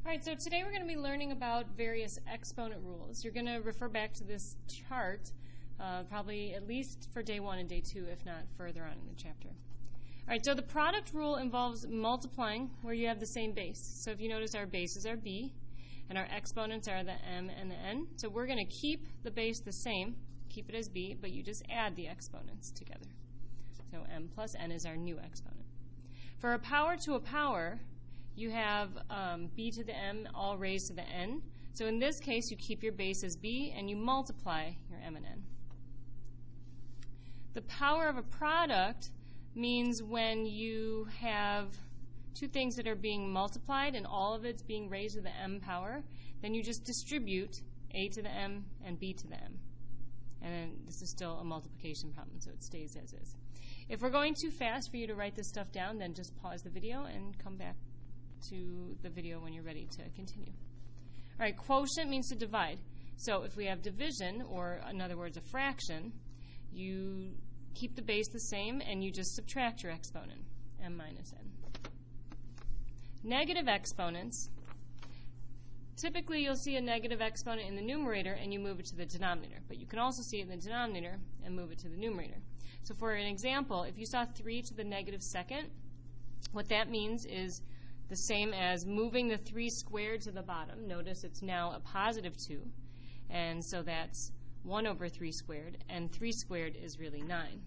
All right, so today we're going to be learning about various exponent rules. You're going to refer back to this chart probably at least for day 1 and day 2, if not further on in the chapter. All right, so the product rule involves multiplying where you have the same base. So if you notice, our bases are b, and our exponents are the m and the n. So we're going to keep the base the same, keep it as b, but you just add the exponents together. So m plus n is our new exponent. For a power to a power, you have b to the m all raised to the n. So in this case, you keep your base as b and you multiply your m and n. The power of a product means when you have two things that are being multiplied and all of it's being raised to the m power, then you just distribute a to the m and b to the m. And then this is still a multiplication problem, so it stays as is. If we're going too fast for you to write this stuff down, then just pause the video and come back to the video when you're ready to continue. All right, quotient means to divide. So if we have division, or in other words, a fraction, you keep the base the same and you just subtract your exponent, m minus n. Negative exponents, typically you'll see a negative exponent in the numerator and you move it to the denominator. But you can also see it in the denominator and move it to the numerator. So for an example, if you saw 3 to the negative second, what that means is the same as moving the 3 squared to the bottom. Notice it's now a positive 2. And so that's 1 over 3 squared. And 3 squared is really 9.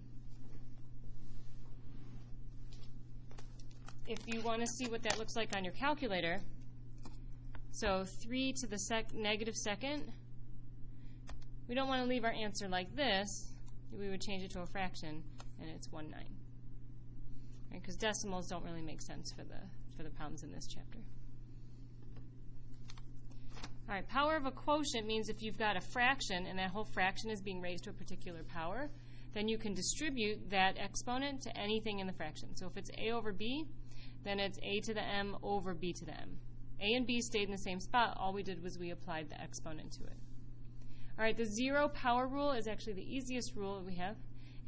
If you want to see what that looks like on your calculator, so 3 to the negative second, we don't want to leave our answer like this. We would change it to a fraction, and it's 1/9. Right? Because decimals don't really make sense for the problems in this chapter. All right, power of a quotient means if you've got a fraction and that whole fraction is being raised to a particular power, then you can distribute that exponent to anything in the fraction. So if it's a over b, then it's a to the m over b to the m. A and b stayed in the same spot. All we did was we applied the exponent to it. All right, the zero power rule is actually the easiest rule that we have,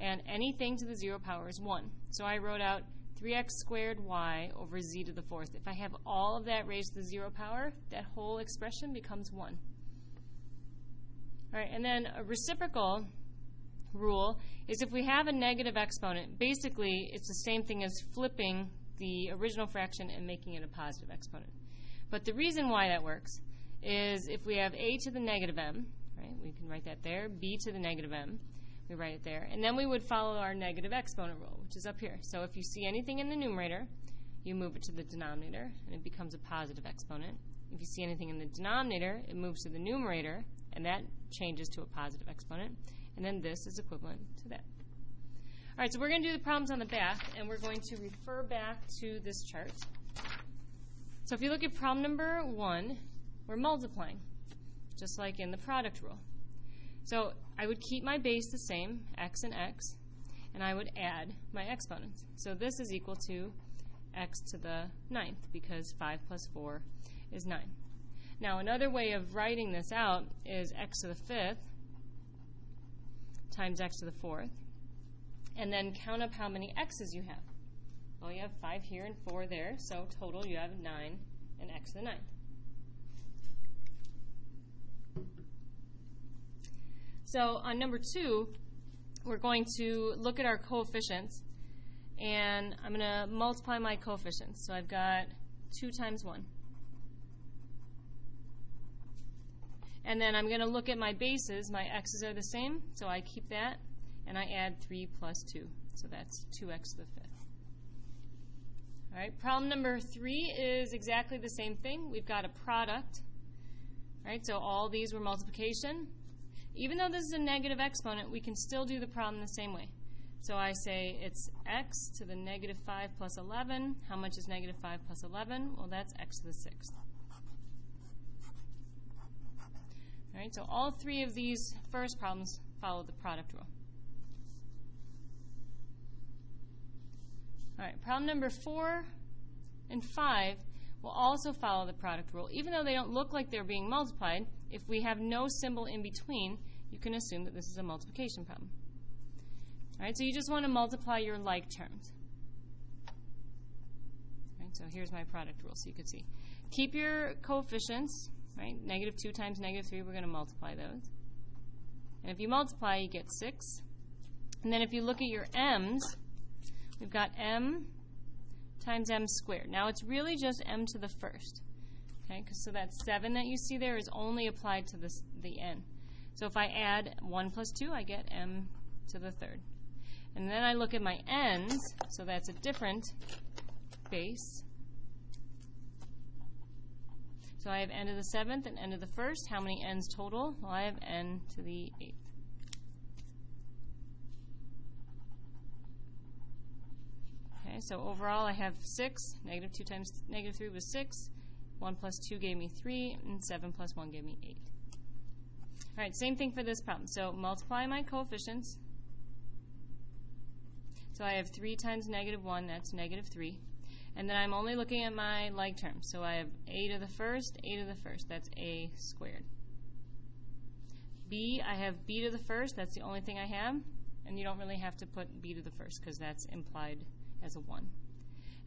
and anything to the 0 power is 1. So I wrote out 3x squared y over z to the 4th. If I have all of that raised to the 0 power, that whole expression becomes 1. All right, and then a reciprocal rule is if we have a negative exponent, basically it's the same thing as flipping the original fraction and making it a positive exponent. But the reason why that works is if we have a to the negative m, right, we can write that there, b to the negative m, we write it there, and then we would follow our negative exponent rule, which is up here. So if you see anything in the numerator, you move it to the denominator, and it becomes a positive exponent. If you see anything in the denominator, it moves to the numerator, and that changes to a positive exponent. And then this is equivalent to that. All right, so we're going to do the problems on the back, and we're going to refer back to this chart. So if you look at problem number 1, we're multiplying, just like in the product rule. So I would keep my base the same, x and x, and I would add my exponents. So this is equal to x to the 9th, because 5 plus 4 is 9. Now another way of writing this out is x to the 5th times x to the 4th, and then count up how many x's you have. Well, you have 5 here and 4 there, so total you have 9 and x to the 9th. So on number 2, we're going to look at our coefficients, and I'm going to multiply my coefficients. So I've got 2 times 1. And then I'm going to look at my bases. My x's are the same, so I keep that, and I add 3 plus 2. So that's 2x to the 5th. All right, problem number 3 is exactly the same thing. We've got a product. All right, so all these were multiplication. Even though this is a negative exponent, we can still do the problem the same way. So I say it's x to the negative 5 plus 11. How much is negative 5 plus 11? Well, that's x to the 6th. All right, so all 3 of these first problems follow the product rule. All right, problem number 4 and 5 will also follow the product rule. Even though they don't look like they're being multiplied, if we have no symbol in between, you can assume that this is a multiplication problem. All right, so you just want to multiply your like terms. All right, Right, so here's my product rule so you can see. Keep your coefficients, right? -2 times -3, we're going to multiply those. And if you multiply, you get 6. And then if you look at your m's, we've got m times m squared. Now it's really just m to the first. Okay, so that 7 that you see there is only applied to the n. So if I add 1 plus 2, I get m to the third. And then I look at my n's, so that's a different base. So I have n to the 7th and n to the 1st. How many n's total? Well, I have n to the 8th. Okay, so overall I have 6. -2 times -3 was 6. 1 plus 2 gave me 3, and 7 plus 1 gave me 8. All right, same thing for this problem. So multiply my coefficients. So I have 3 times -1, that's -3. And then I'm only looking at my like terms. So I have a to the first, a to the first. That's a squared. B, I have b to the first. That's the only thing I have. And you don't really have to put b to the first because that's implied as a 1.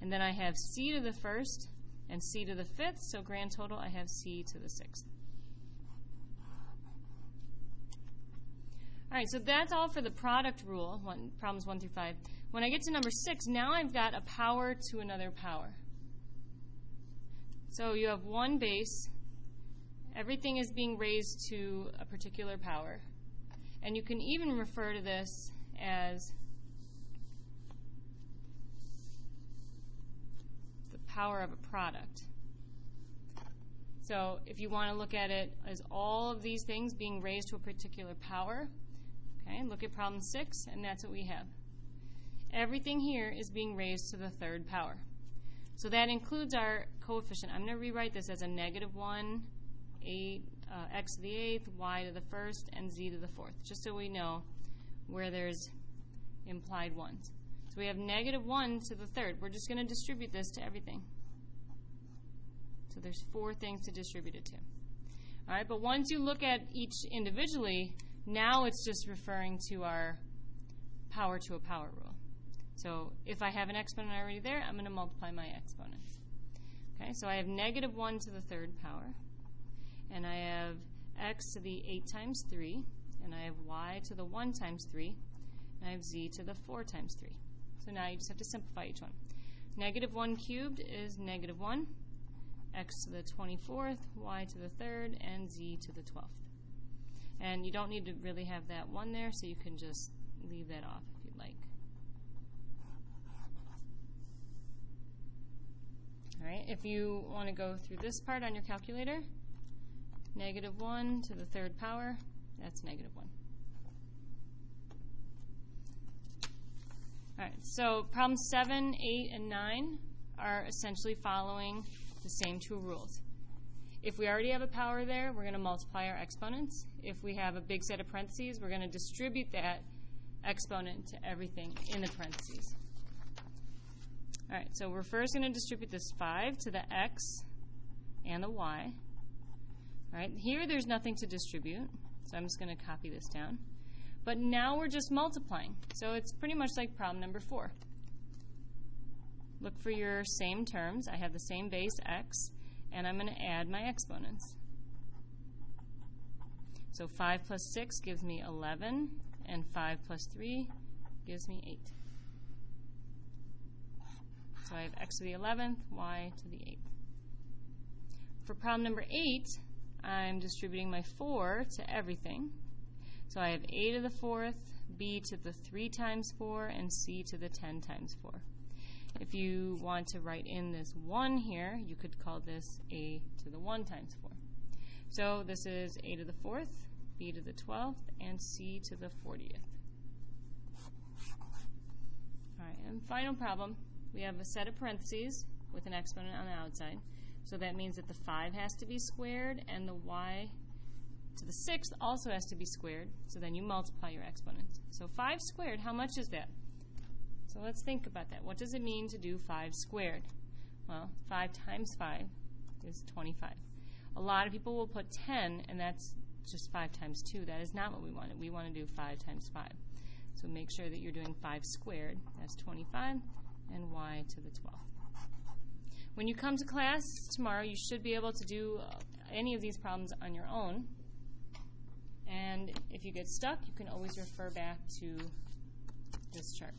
And then I have c to the first and c to the 5th. So grand total, I have c to the 6th. All right, so that's all for the product rule, problems 1 through 5. When I get to number 6, now I've got a power to another power. So you have one base. Everything is being raised to a particular power. And you can even refer to this as the power of a product. So if you want to look at it as all of these things being raised to a particular power, okay, look at problem 6, and that's what we have. Everything here is being raised to the third power. So that includes our coefficient. I'm going to rewrite this as a -1, 8, x to the 8th, y to the 1st, and z to the 4th, just so we know where there's implied 1s. So we have -1 to the 3rd. We're just going to distribute this to everything. So there's 4 things to distribute it to. All right, but once you look at each individually, now it's just referring to our power to a power rule. So if I have an exponent already there, I'm going to multiply my exponents. Okay, so I have -1 to the 3rd power, and I have x to the 8 times 3, and I have y to the 1 times 3, and I have z to the 4 times 3. So now you just have to simplify each one. -1 cubed is -1, x to the 24th, y to the 3rd, and z to the 12th. And you don't need to really have that 1 there, so you can just leave that off if you'd like. All right, if you want to go through this part on your calculator, -1 to the 3rd power, that's -1. All right, so problems 7, 8, and 9 are essentially following the same 2 rules. If we already have a power there, we're going to multiply our exponents. If we have a big set of parentheses, we're going to distribute that exponent to everything in the parentheses. All right, so we're first going to distribute this 5 to the x and the y. All right, here there's nothing to distribute, so I'm just going to copy this down. But now we're just multiplying, so it's pretty much like problem number 4. Look for your same terms. I have the same base x, and I'm going to add my exponents. So 5 plus 6 gives me 11, and 5 plus 3 gives me 8. So I have x to the 11th, y to the 8th. For problem number 8, I'm distributing my 4 to everything. So I have a to the 4th, b to the 3 times 4, and c to the 10 times 4. If you want to write in this 1 here, you could call this a to the 1 times 4. So this is a to the 4th, b to the 12th, and c to the 40th. All right, and final problem. We have a set of parentheses with an exponent on the outside. So that means that the 5 has to be squared, and the y to the 6th also has to be squared. So then you multiply your exponents. So 5 squared, how much is that? So let's think about that. What does it mean to do 5 squared? Well, 5 times 5 is 25. A lot of people will put 10, and that's just 5 times 2. That is not what we want. We want to do 5 times 5. So make sure that you're doing 5 squared. That's 25, and y to the 12th. When you come to class tomorrow, you should be able to do any of these problems on your own. And if you get stuck, you can always refer back to this chart.